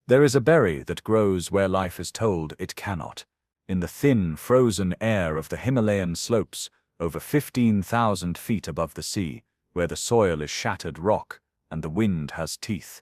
There is a berry that grows where life is told it cannot, in the thin, frozen air of the Himalayan slopes, over 15,000 feet above the sea, where the soil is shattered rock and the wind has teeth.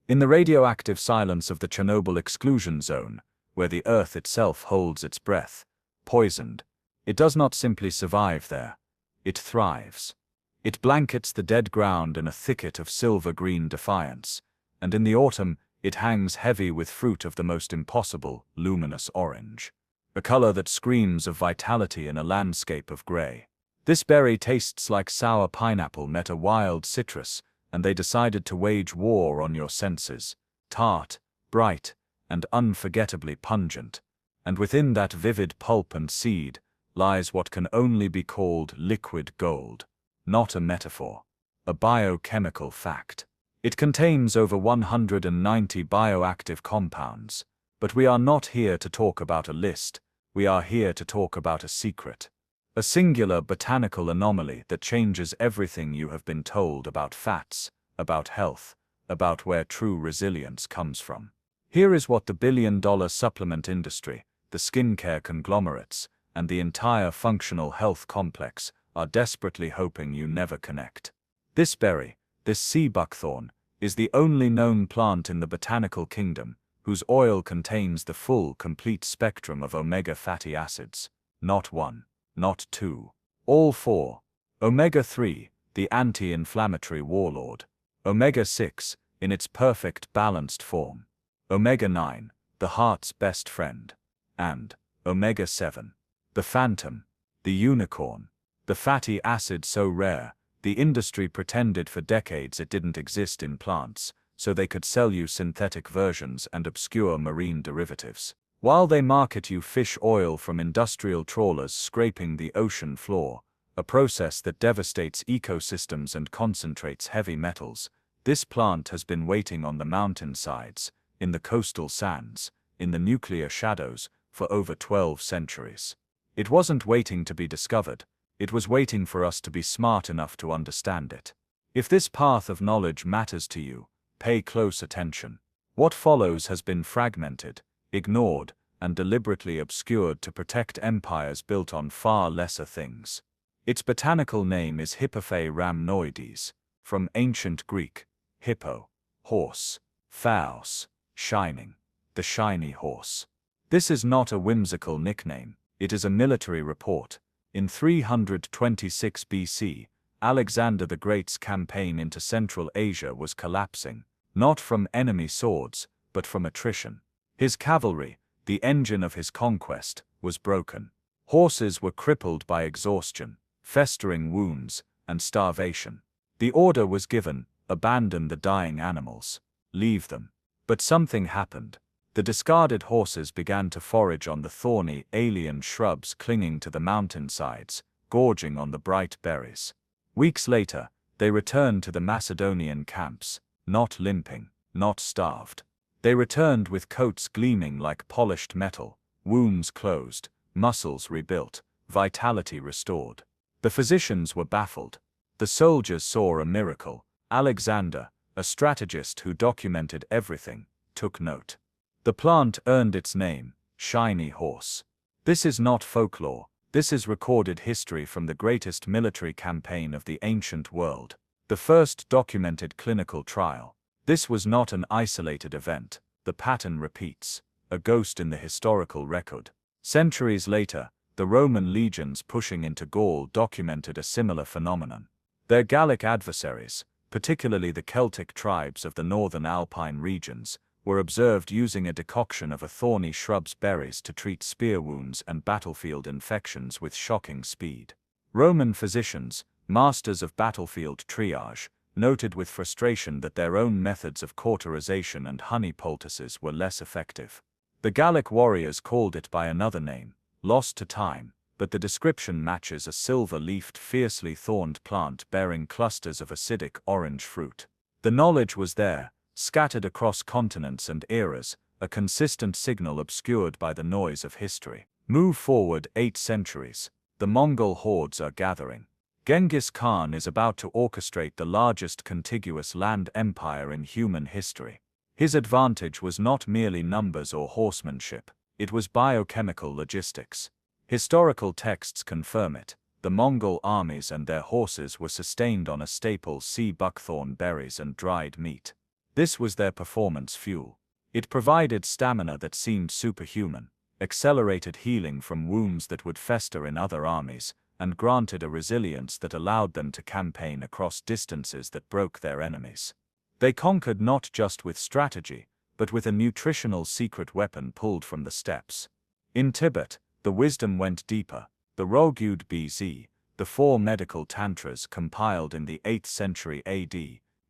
In the radioactive silence of the Chernobyl exclusion zone, where the earth itself holds its breath, poisoned, it does not simply survive there, it thrives. It blankets the dead ground in a thicket of silver-green defiance, and in the autumn it hangs heavy with fruit of the most impossible, luminous orange, a color that screams of vitality in a landscape of gray. This berry tastes like sour pineapple met a wild citrus, and they decided to wage war on your senses, tart, bright, and unforgettably pungent, and within that vivid pulp and seed lies what can only be called liquid gold, not a metaphor, a biochemical fact. It contains over 190 bioactive compounds, but we are not here to talk about a list, we are here to talk about a secret. A singular botanical anomaly that changes everything you have been told about fats, about health, about where true resilience comes from. Here is what the billion-dollar supplement industry, the skincare conglomerates, and the entire functional health complex are desperately hoping you never connect. This berry, this sea buckthorn, is the only known plant in the botanical kingdom whose oil contains the full, complete spectrum of omega fatty acids. Not one, not two, all four. Omega-3, the anti-inflammatory warlord. Omega-6, in its perfect balanced form. Omega-9, the heart's best friend. And Omega-7, the phantom, the unicorn, the fatty acid so rare, the industry pretended for decades it didn't exist in plants, so they could sell you synthetic versions and obscure marine derivatives. While they market you fish oil from industrial trawlers scraping the ocean floor, a process that devastates ecosystems and concentrates heavy metals, this plant has been waiting on the mountainsides, in the coastal sands, in the nuclear shadows, for over 12 centuries. It wasn't waiting to be discovered, it was waiting for us to be smart enough to understand it. If this path of knowledge matters to you, pay close attention. What follows has been fragmented, ignored, and deliberately obscured to protect empires built on far lesser things. Its botanical name is Hippophae rhamnoides, from ancient Greek, hippo, horse, phos, shining, the shiny horse. This is not a whimsical nickname, it is a military report. In 326 BC, Alexander the Great's campaign into Central Asia was collapsing, not from enemy swords, but from attrition. His cavalry, the engine of his conquest, was broken. Horses were crippled by exhaustion, festering wounds, and starvation. The order was given, abandon the dying animals. Leave them. But something happened. The discarded horses began to forage on the thorny, alien shrubs clinging to the mountainsides, gorging on the bright berries. Weeks later, they returned to the Macedonian camps, not limping, not starved. They returned with coats gleaming like polished metal, wounds closed, muscles rebuilt, vitality restored. The physicians were baffled. The soldiers saw a miracle. Alexander, a strategist who documented everything, took note. The plant earned its name, shiny horse. This is not folklore, this is recorded history from the greatest military campaign of the ancient world. The first documented clinical trial. This was not an isolated event, the pattern repeats, a ghost in the historical record. Centuries later, the Roman legions pushing into Gaul documented a similar phenomenon. Their Gallic adversaries, particularly the Celtic tribes of the northern Alpine regions, were observed using a decoction of a thorny shrub's berries to treat spear wounds and battlefield infections with shocking speed. Roman physicians, masters of battlefield triage, noted with frustration that their own methods of cauterization and honey poultices were less effective. The Gallic warriors called it by another name, lost to time, but the description matches a silver-leafed, fiercely thorned plant bearing clusters of acidic orange fruit. The knowledge was there, scattered across continents and eras, a consistent signal obscured by the noise of history. Move forward 8 centuries. The Mongol hordes are gathering. Genghis Khan is about to orchestrate the largest contiguous land empire in human history. His advantage was not merely numbers or horsemanship, it was biochemical logistics. Historical texts confirm it. The Mongol armies and their horses were sustained on a staple sea buckthorn berries and dried meat. This was their performance fuel. It provided stamina that seemed superhuman, accelerated healing from wounds that would fester in other armies, and granted a resilience that allowed them to campaign across distances that broke their enemies. They conquered not just with strategy, but with a nutritional secret weapon pulled from the steppes. In Tibet, the wisdom went deeper. The Rogyud BZ, the 4 medical tantras compiled in the 8th century AD,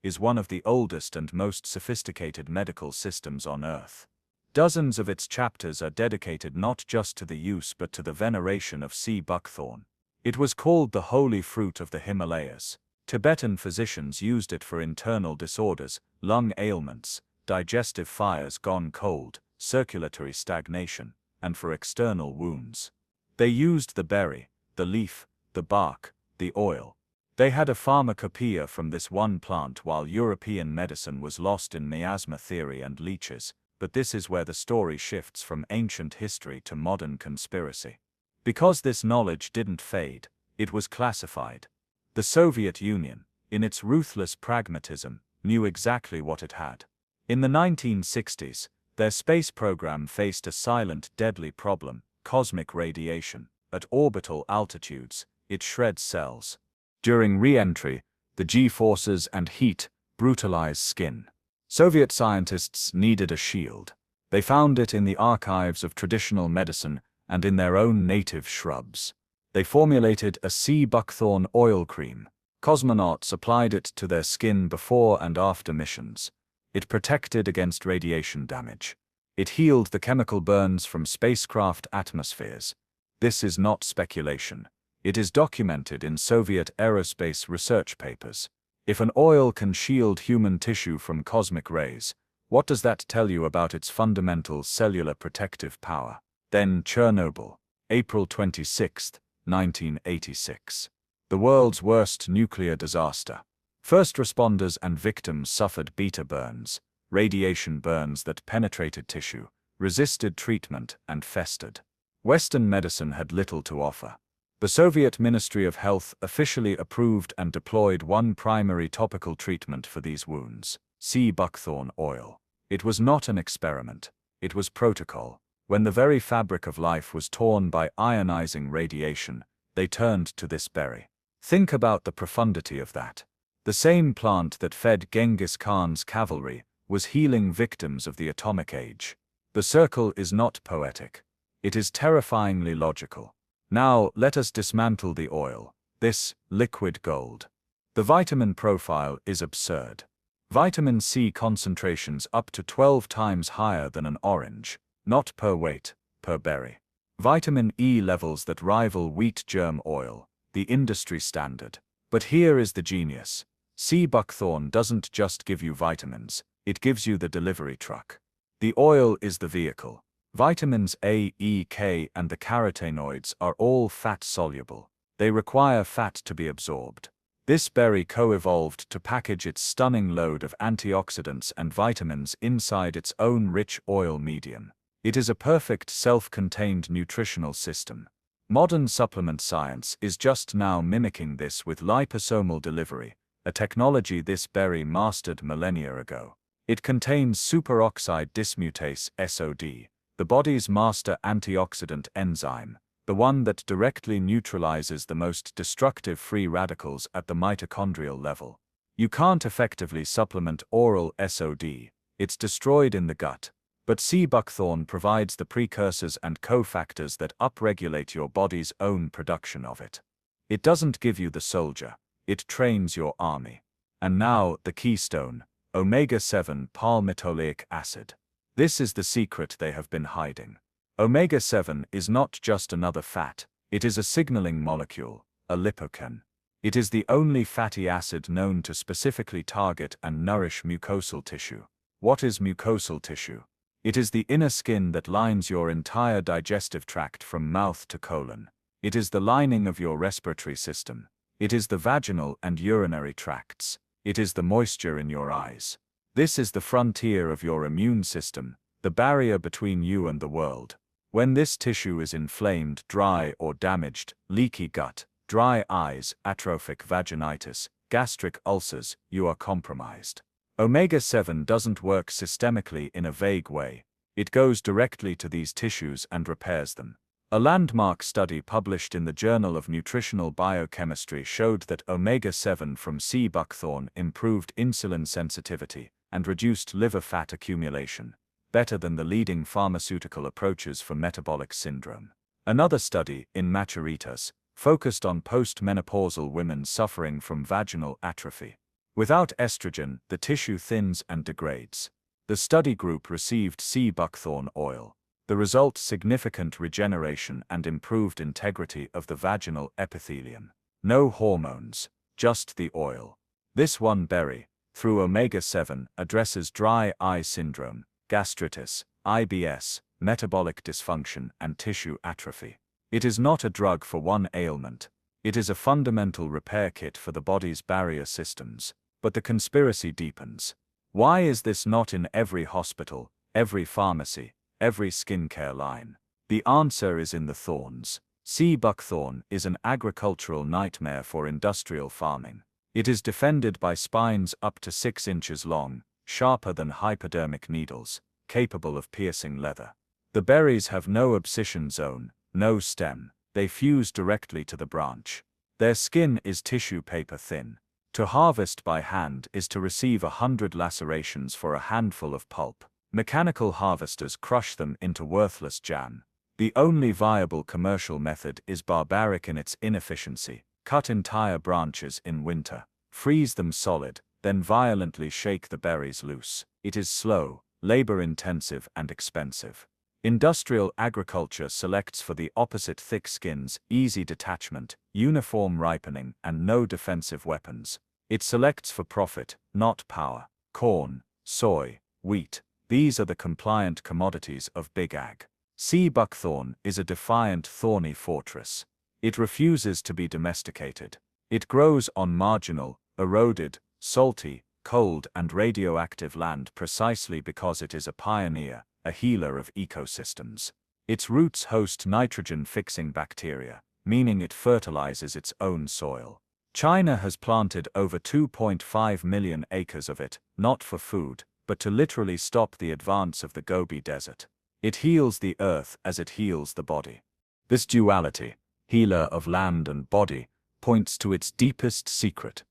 is one of the oldest and most sophisticated medical systems on earth. Dozens of its chapters are dedicated not just to the use but to the veneration of sea buckthorn. It was called the holy fruit of the Himalayas. Tibetan physicians used it for internal disorders, lung ailments, digestive fires gone cold, circulatory stagnation, and for external wounds. They used the berry, the leaf, the bark, the oil. They had a pharmacopoeia from this one plant while European medicine was lost in miasma theory and leeches, but this is where the story shifts from ancient history to modern conspiracy. Because this knowledge didn't fade, it was classified. The Soviet Union, in its ruthless pragmatism, knew exactly what it had. In the 1960s, their space program faced a silent, deadly problem: cosmic radiation. At orbital altitudes, it shreds cells. During re-entry, the G-forces and heat brutalize skin. Soviet scientists needed a shield. They found it in the archives of traditional medicine and in their own native shrubs. They formulated a sea buckthorn oil cream. Cosmonauts applied it to their skin before and after missions. It protected against radiation damage. It healed the chemical burns from spacecraft atmospheres. This is not speculation. It is documented in Soviet aerospace research papers. If an oil can shield human tissue from cosmic rays, what does that tell you about its fundamental cellular protective power? Then Chernobyl, April 26, 1986. The world's worst nuclear disaster. First responders and victims suffered beta burns, radiation burns that penetrated tissue, resisted treatment, and festered. Western medicine had little to offer. The Soviet Ministry of Health officially approved and deployed one primary topical treatment for these wounds: sea buckthorn oil. It was not an experiment. It was protocol. When the very fabric of life was torn by ionizing radiation, they turned to this berry. Think about the profundity of that. The same plant that fed Genghis Khan's cavalry was healing victims of the atomic age. The circle is not poetic. It is terrifyingly logical. Now, let us dismantle the oil, this liquid gold. The vitamin profile is absurd. Vitamin C concentrations up to 12 times higher than an orange, not per weight, per berry. Vitamin E levels that rival wheat germ oil, the industry standard. But here is the genius. Sea buckthorn doesn't just give you vitamins, it gives you the delivery truck. The oil is the vehicle. Vitamins A, E, K, and the carotenoids are all fat-soluble. They require fat to be absorbed. This berry co-evolved to package its stunning load of antioxidants and vitamins inside its own rich oil medium. It is a perfect self-contained nutritional system. Modern supplement science is just now mimicking this with liposomal delivery, a technology this berry mastered millennia ago. It contains superoxide dismutase (SOD), the body's master antioxidant enzyme, the one that directly neutralizes the most destructive free radicals at the mitochondrial level. You can't effectively supplement oral SOD, it's destroyed in the gut. But sea buckthorn provides the precursors and cofactors that upregulate your body's own production of it. It doesn't give you the soldier, it trains your army. And now, the keystone, omega-7 palmitoleic acid. This is the secret they have been hiding. Omega-7 is not just another fat, it is a signaling molecule, a lipocane. It is the only fatty acid known to specifically target and nourish mucosal tissue. What is mucosal tissue? It is the inner skin that lines your entire digestive tract from mouth to colon. It is the lining of your respiratory system. It is the vaginal and urinary tracts. It is the moisture in your eyes. This is the frontier of your immune system, the barrier between you and the world. When this tissue is inflamed, dry or damaged, leaky gut, dry eyes, atrophic vaginitis, gastric ulcers, you are compromised. Omega-7 doesn't work systemically in a vague way. It goes directly to these tissues and repairs them. A landmark study published in the Journal of Nutritional Biochemistry showed that omega-7 from sea buckthorn improved insulin sensitivity and reduced liver fat accumulation, better than the leading pharmaceutical approaches for metabolic syndrome. Another study, in Maturitas, focused on postmenopausal women suffering from vaginal atrophy. Without estrogen, the tissue thins and degrades. The study group received sea buckthorn oil. The result: significant regeneration and improved integrity of the vaginal epithelium. No hormones, just the oil. This one berry, through omega-7, addresses dry eye syndrome, gastritis, IBS, metabolic dysfunction, and tissue atrophy. It is not a drug for one ailment. It is a fundamental repair kit for the body's barrier systems. But the conspiracy deepens. Why is this not in every hospital, every pharmacy, every skincare line? The answer is in the thorns. Sea buckthorn is an agricultural nightmare for industrial farming. It is defended by spines up to 6 inches long, sharper than hypodermic needles, capable of piercing leather. The berries have no abscission zone, no stem. They fuse directly to the branch. Their skin is tissue paper thin. To harvest by hand is to receive 100 lacerations for a handful of pulp. Mechanical harvesters crush them into worthless jam. The only viable commercial method is barbaric in its inefficiency. Cut entire branches in winter, freeze them solid, then violently shake the berries loose. It is slow, labor-intensive, and expensive. Industrial agriculture selects for the opposite: thick skins, easy detachment, uniform ripening, and no defensive weapons. It selects for profit, not power. Corn, soy, wheat, these are the compliant commodities of big ag. Sea buckthorn is a defiant, thorny fortress. It refuses to be domesticated. It grows on marginal, eroded, salty, cold, and radioactive land precisely because it is a pioneer, a healer of ecosystems. Its roots host nitrogen-fixing bacteria, meaning it fertilizes its own soil. China has planted over 2.5 million acres of it, not for food, but to literally stop the advance of the Gobi Desert. It heals the earth as it heals the body. This duality, healer of land and body, points to its deepest secret.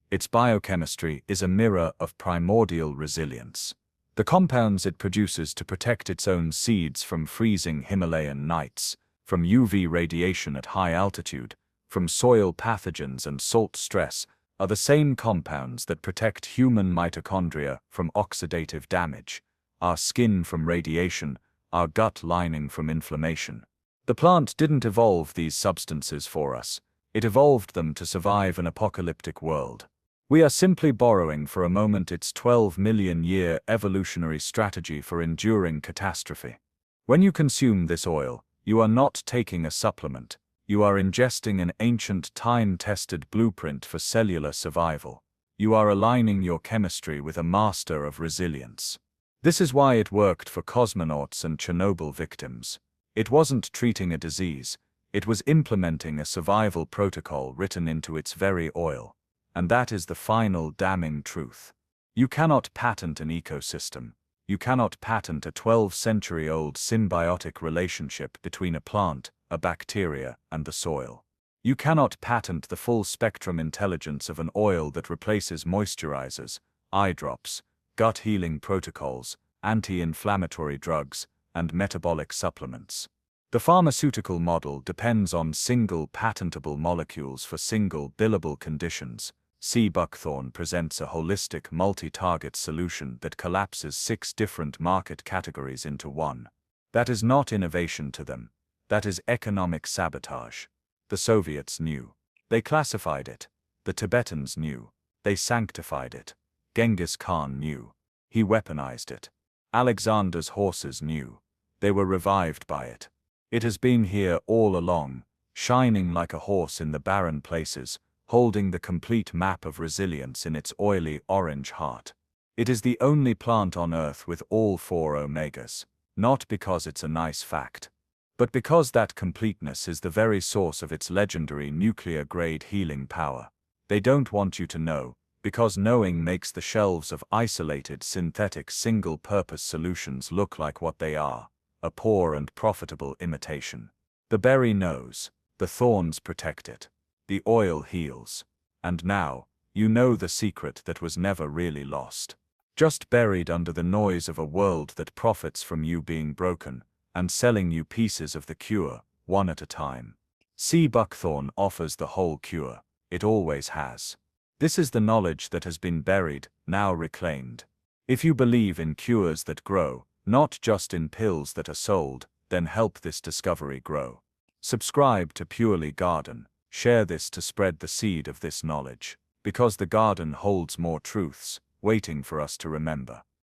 Its biochemistry is a mirror of primordial resilience. The compounds it produces to protect its own seeds from freezing Himalayan nights, from UV radiation at high altitude, from soil pathogens and salt stress, are the same compounds that protect human mitochondria from oxidative damage, our skin from radiation, our gut lining from inflammation. The plant didn't evolve these substances for us. It evolved them to survive an apocalyptic world. We are simply borrowing for a moment its 12-million-year evolutionary strategy for enduring catastrophe. When you consume this oil, you are not taking a supplement. You are ingesting an ancient, time-tested blueprint for cellular survival. You are aligning your chemistry with a master of resilience. This is why it worked for cosmonauts and Chernobyl victims. It wasn't treating a disease. It was implementing a survival protocol written into its very oil. And that is the final damning truth. You cannot patent an ecosystem. You cannot patent a 12-century-old symbiotic relationship between a plant, a bacteria, and the soil. You cannot patent the full-spectrum intelligence of an oil that replaces moisturizers, eye drops, gut healing protocols, anti-inflammatory drugs, and metabolic supplements. The pharmaceutical model depends on single patentable molecules for single billable conditions. Sea buckthorn presents a holistic multi-target solution that collapses 6 different market categories into one. That is not innovation to them. That is economic sabotage. The Soviets knew. They classified it. The Tibetans knew. They sanctified it. Genghis Khan knew. He weaponized it. Alexander's horses knew. They were revived by it. It has been here all along, shining like a horse in the barren places, holding the complete map of resilience in its oily orange heart. It is the only plant on Earth with all 4 omegas, not because it's a nice fact, but because that completeness is the very source of its legendary nuclear-grade healing power. They don't want you to know, because knowing makes the shelves of isolated synthetic single-purpose solutions look like what they are, a poor and profitable imitation. The berry knows, the thorns protect it, the oil heals, and now, you know the secret that was never really lost. Just buried under the noise of a world that profits from you being broken, and selling you pieces of the cure, one at a time. See, buckthorn offers the whole cure. It always has. This is the knowledge that has been buried, now reclaimed. If you believe in cures that grow, not just in pills that are sold, then help this discovery grow. Subscribe to Purely Garden, share this to spread the seed of this knowledge, because the garden holds more truths, waiting for us to remember.